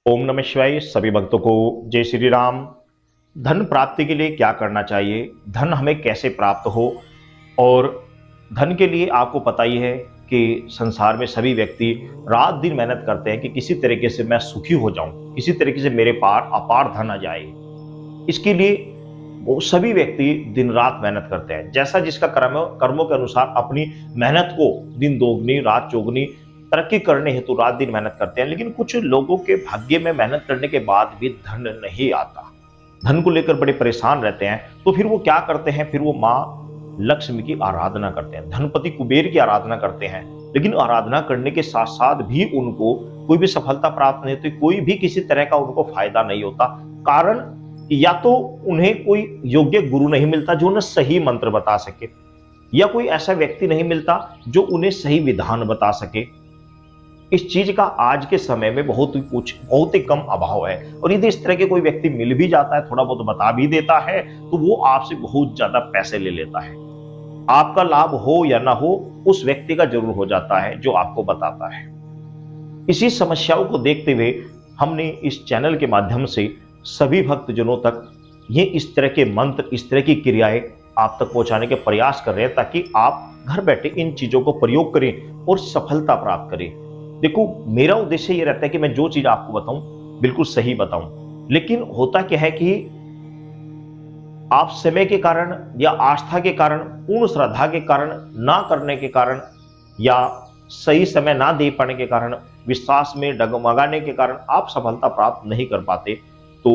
ओम नमः शिवाय। सभी भक्तों को जय श्री राम। धन प्राप्ति के लिए क्या करना चाहिए, धन हमें कैसे प्राप्त हो। और धन के लिए आपको पता ही है कि संसार में सभी व्यक्ति रात दिन मेहनत करते हैं कि किसी तरीके से मैं सुखी हो जाऊं, किसी तरीके से मेरे पार अपार धन आ जाए। इसके लिए वो सभी व्यक्ति दिन रात मेहनत करते हैं। जैसा जिसका कर्मों के अनुसार अपनी मेहनत को दिन दोगुनी रात चौगुनी तरक्की करने हेतु रात दिन मेहनत करते हैं। लेकिन कुछ लोगों के भाग्य में मेहनत करने के बाद भी धन नहीं आता, धन को लेकर बड़े परेशान रहते हैं। तो फिर वो क्या करते हैं, फिर वो माँ लक्ष्मी की आराधना करते हैं, धनपति कुबेर की आराधना करते हैं। लेकिन आराधना करने के साथ साथ भी उनको कोई भी सफलता प्राप्त नहीं होती, कोई भी किसी तरह का उनको फायदा नहीं होता। कारण या तो उन्हें कोई योग्य गुरु नहीं मिलता जो उन्हें सही मंत्र बता सके, या कोई ऐसा व्यक्ति नहीं मिलता जो उन्हें सही विधान बता सके। इस चीज का आज के समय में बहुत ही कम अभाव है। और यदि इस तरह के कोई व्यक्ति मिल भी जाता है, थोड़ा बहुत बता भी देता है, तो वो आपसे बहुत ज्यादा पैसे ले लेता है। आपका लाभ हो या ना हो, उस व्यक्ति का जरूर हो जाता है जो आपको बताता है। इसी समस्याओं को देखते हुए हमने इस चैनल के माध्यम से सभी भक्तजनों तक ये इस तरह के मंत्र, इस तरह की क्रियाएं आप तक पहुंचाने के प्रयास कर रहे हैं, ताकि आप घर बैठे इन चीजों को प्रयोग करें और सफलता प्राप्त करें। देखो, मेरा उद्देश्य ये रहता है कि मैं जो चीज आपको बताऊं बिल्कुल सही बताऊं। लेकिन होता क्या है कि आप समय के कारण या आस्था के कारण, पूर्ण श्रद्धा के कारण ना करने के कारण, या सही समय ना दे पाने के कारण, विश्वास में डगमगाने के कारण आप सफलता प्राप्त नहीं कर पाते। तो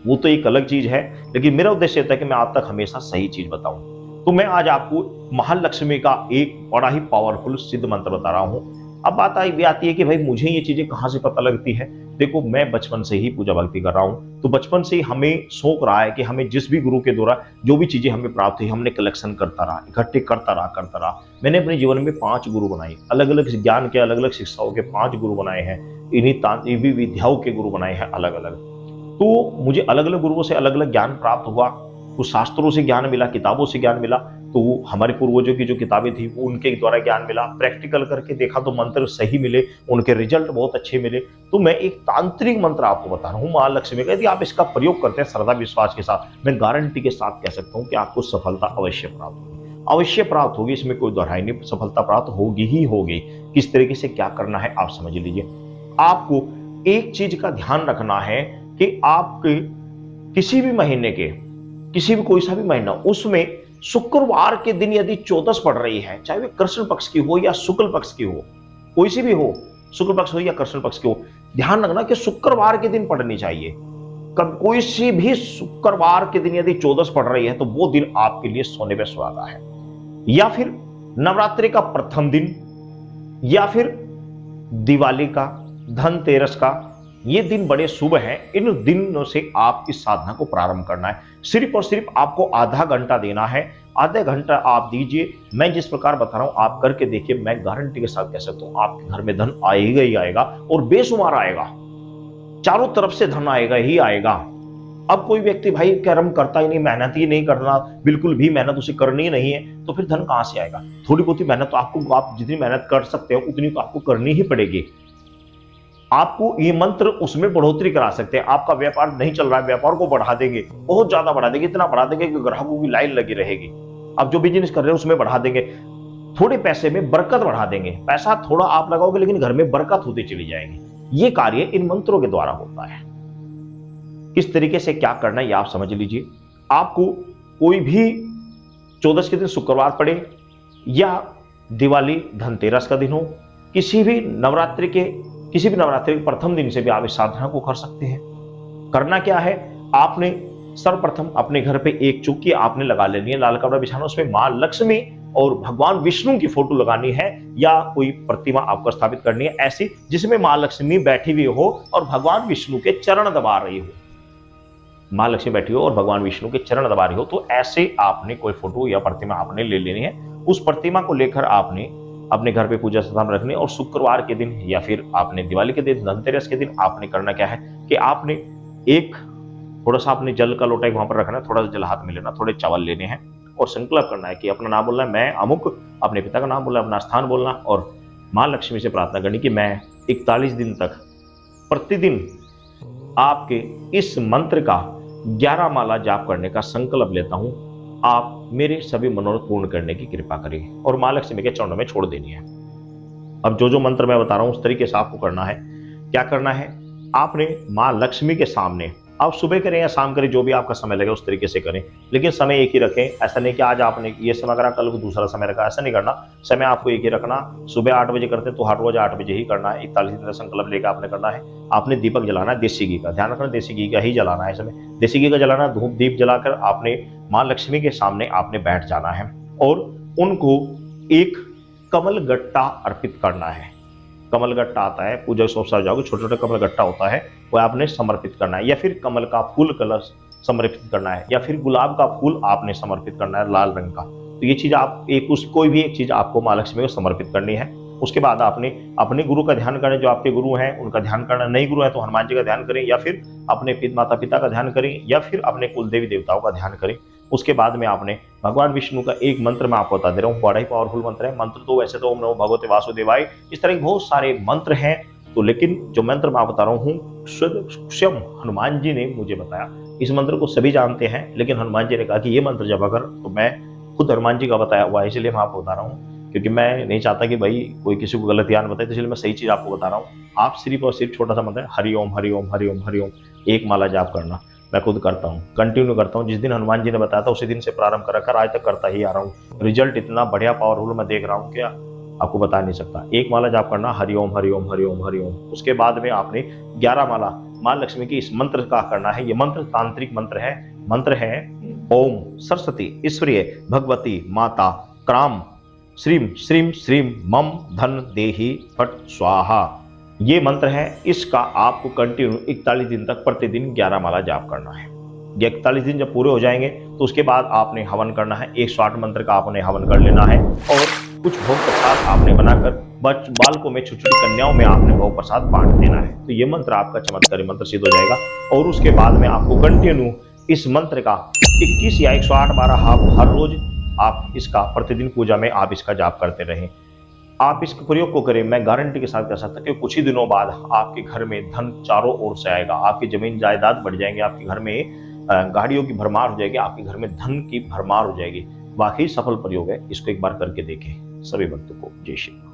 वो तो एक अलग चीज है। लेकिन मेरा उद्देश्य होता है कि मैं आप तक हमेशा सही चीज बताऊं। तो मैं आज आपको महालक्ष्मी का एक बड़ा ही पावरफुल सिद्ध मंत्र बता रहा हूं। अब बात आती है कि भाई मुझे ये चीजें कहां से पता लगती है। देखो, मैं बचपन से ही पूजा भक्ति कर रहा हूं, तो बचपन से ही हमें शौक रहा है कि हमें जिस भी गुरु के द्वारा जो भी चीजें हमें प्राप्त हुई, हमने कलेक्शन करता रहा, इकट्ठे करता रहा। मैंने अपने जीवन में 5 गुरु बनाए, अलग अलग ज्ञान के, अलग अलग शिक्षाओं के 5 गुरु बनाए हैं। इन्हीं विद्याओं के गुरु बनाए हैं अलग अलग। तो मुझे अलग अलग गुरुओं से अलग अलग ज्ञान प्राप्त हुआ। कुछ शास्त्रों से ज्ञान मिला, किताबों से ज्ञान मिला, तो हमारे पूर्वजों की जो किताबें थी वो उनके द्वारा ज्ञान मिला। प्रैक्टिकल करके देखा तो मंत्र सही मिले, उनके रिजल्ट बहुत अच्छे मिले। तो मैं एक तांत्रिक मंत्र आपको बता रहा हूँ महालक्ष्मी का। यदि आप इसका प्रयोग करते हैं श्रद्धा विश्वास के साथ, मैं गारंटी के साथ कह सकता हूँ कि आपको सफलता अवश्य प्राप्त होगी, अवश्य प्राप्त होगी। इसमें कोई दोहराई नहीं, सफलता प्राप्त होगी ही होगी। किस तरीके से क्या करना है आप समझ लीजिए। आपको एक चीज का ध्यान रखना है कि आपके किसी भी महीने के, किसी भी कोई सा भी महीना, उसमें शुक्रवार के दिन यदि चौदस पड़ रही है, चाहे वे कृष्ण पक्ष की हो या शुक्ल पक्ष की हो, कोई सी भी हो, शुक्ल पक्ष हो या कृष्ण पक्ष की हो, ध्यान रखना कि शुक्रवार के दिन पड़नी चाहिए। कब कोई सी भी शुक्रवार के दिन यदि चौदस पड़ रही है, तो वो दिन आपके लिए सोने पे सुहागा है। या फिर नवरात्रि का प्रथम दिन, या फिर दिवाली का, धनतेरस का, ये दिन बड़े शुभ हैं। इन दिनों से आप इस साधना को प्रारंभ करना है। सिर्फ और सिर्फ आपको आधा घंटा देना है। आधा घंटा आप दीजिए। मैं जिस प्रकार बता रहा हूं आप करके देखिए। मैं गारंटी के साथ कह सकता हूं आपके घर में धन आएगा ही आएगा, और बेशुमार आएगा। चारों तरफ से धन आएगा ही आएगा। अब कोई व्यक्ति भाई कर्म करता ही नहीं, मेहनत ही नहीं करना, बिल्कुल भी मेहनत उसे करनी ही नहीं है, तो फिर धन कहां से आएगा। थोड़ी बहुत मेहनत तो आपको, आप जितनी मेहनत कर सकते हो उतनी तो आपको करनी ही पड़ेगी। आपको ये मंत्र उसमें बढ़ोतरी करा सकते हैं। आपका व्यापार नहीं चल रहा है, व्यापार को बढ़ा देंगे, बहुत ज्यादा बढ़ा देंगे, इतना बढ़ा देंगे कि ग्राहकों की लाइन लगी रहेगी। अब जो बिजनेस कर रहे हैं उसमें बढ़ा देंगे, थोड़े पैसे में बरकत बढ़ा देंगे। पैसा थोड़ा आप लगाओगे लेकिन घर में बरकत होती चली जाएगी। ये कार्य इन मंत्रों के द्वारा होता है। किस तरीके से क्या करना है ये आप समझ लीजिए। आपको कोई भी 14 के दिन शुक्रवार पड़े, या दिवाली धनतेरस का दिन हो, किसी भी नवरात्रि के प्रथम दिन से भी आप इस साधना को कर सकते हैं। करना क्या है, आपने सर्वप्रथम अपने घर पे एक चौकी आपने लगा लेनी है, लाल कपड़ा बिछाना, उसमें मां लक्ष्मी और भगवान विष्णु की फोटो लगानी है, या कोई प्रतिमा आपको स्थापित करनी है ऐसी जिसमें मां लक्ष्मी बैठी हुई हो और भगवान विष्णु के चरण दबा रही हो। मां लक्ष्मी बैठी हो और भगवान विष्णु के चरण दबा रही हो, तो ऐसे आपने कोई फोटो या प्रतिमा आपने ले लेनी है। उस प्रतिमा को लेकर आपने अपने घर पे पूजा स्थान रखनी, और शुक्रवार के दिन या फिर आपने दिवाली के दिन, धनतेरस के दिन आपने करना क्या है कि आपने एक थोड़ा सा अपने जल का लोटा वहां पर रखना है, थोड़ा सा जल हाथ में लेना, थोड़े चावल लेने हैं, और संकल्प करना है कि अपना नाम बोलना है, मैं अमुक, अपने पिता का नाम बोलना, अपना स्थान बोलना, और मां लक्ष्मी से प्रार्थना करनी कि मैं 41 दिन तक प्रतिदिन आपके इस मंत्र का 11 माला जाप करने का संकल्प लेता हूं। आप मेरे सभी मनोरथ पूर्ण करने की कृपा करें और मां लक्ष्मी के चरणों में छोड़ देनी है। अब जो जो मंत्र मैं बता रहा हूं उस तरीके से आपको करना है। क्या करना है, आपने मां लक्ष्मी के सामने, आप सुबह करें या शाम करें, जो भी आपका समय लगे उस तरीके से करें, लेकिन समय एक ही रखें। ऐसा नहीं कि आज आपने ये समय करा कल को दूसरा समय रखा, ऐसा नहीं करना। समय आपको एक ही रखना। सुबह 8 बजे करते तो हर रोज 8 बजे ही करना है। 41 दिन का संकल्प लेकर आपने करना है। आपने दीपक जलाना है देसी घी का, ध्यान रखना देसी घी का ही जलाना है। समय देसी घी का जलाना, धूप दीप जलाकर आपने मां लक्ष्मी के सामने आपने बैठ जाना है और उनको एक कमल गट्टा अर्पित करना है। कमल गट्टा आता है, पूजा सब सर जाओगे, छोटे छोटे कमल गट्टा होता है, वो आपने समर्पित करना है। या फिर कमल का फूल कलश समर्पित करना है, या फिर गुलाब का फूल आपने समर्पित करना है लाल रंग का। तो ये चीज आप कोई भी एक चीज आपको मां लक्ष्मी को समर्पित करनी है। उसके बाद आपने अपने गुरु का ध्यान करें, जो आपके गुरु हैं उनका ध्यान करना। नहीं गुरु है तो हनुमान जी का ध्यान करें, या फिर अपने माता पिता का ध्यान करें, या फिर अपने कुल देवी देवताओं का ध्यान करें। उसके बाद में आपने भगवान विष्णु का एक मंत्र मैं आपको बता दे रहा हूँ, बड़ा ही पावरफुल मंत्र है। मंत्र तो वैसे तो ओम नमो भगवते वासुदेवाय, इस तरह के बहुत सारे मंत्र हैं, तो लेकिन जो मंत्र मैं बता रहा हूँ स्वयं हनुमान जी ने मुझे बताया। इस मंत्र को सभी जानते हैं, लेकिन हनुमान जी ने कहा कि ये मंत्र जब अगर, तो मैं खुद हनुमान जी का बताया हुआ है, इसलिए मैं आपको बता रहा हूँ, क्योंकि मैं नहीं चाहता कि भाई कोई किसी को गलत ज्ञान बताए, तो इसलिए मैं सही चीज आपको बता रहा हूँ। आप सिर्फ और सिर्फ छोटा सा मंत्र है, हरिओम हरिओम हरिओम हरिओम, एक माला जाप करना। मैं खुद करता हूँ, कंटिन्यू करता हूँ। जिस दिन हनुमान जी ने बताया था उसी दिन से प्रारंभ कर आज तक करता ही आ रहा हूँ। रिजल्ट इतना बढ़िया पावरफुल मैं देख रहा हूँ, क्या आपको बता नहीं सकता। एक माला जाप करना, हरिओम हरिओम हरिओम हरिओम। उसके बाद में आपने 11 माला मां लक्ष्मी की इस मंत्र का करना है। ये मंत्र तांत्रिक मंत्र है ओम सरस्वती ईश्वरीय भगवती माता क्राम श्रीम श्रीम श्रीम मम धन देहि फट स्वाहा। ये मंत्र है, इसका आपको कंटिन्यू 41 दिन तक प्रतिदिन 11 माला जाप करना है। 41 दिन जब पूरे हो जाएंगे तो उसके बाद आपने हवन करना है। 108 मंत्र का आपने हवन कर लेना है और कुछ भोग प्रसाद आपने बनाकर बालकों में, छोटी छोटी कन्याओं में आपने भोग प्रसाद बांट देना है। तो ये मंत्र आपका चमत्कारी मंत्र सिद्ध हो जाएगा। और उसके बाद में आपको कंटिन्यू इस मंत्र का 21 या 108 बार हर रोज आप इसका प्रतिदिन पूजा में आप इसका जाप करते रहें। आप इसके प्रयोग को करें, मैं गारंटी के साथ कह सकता कि कुछ ही दिनों बाद आपके घर में धन चारों ओर से आएगा। आपकी जमीन जायदाद बढ़ जाएंगे, आपके घर में गाड़ियों की भरमार हो जाएगी, आपके घर में धन की भरमार हो जाएगी। वाकई सफल प्रयोग है, इसको एक बार करके देखें। सभी भक्तों को जय श्री राम।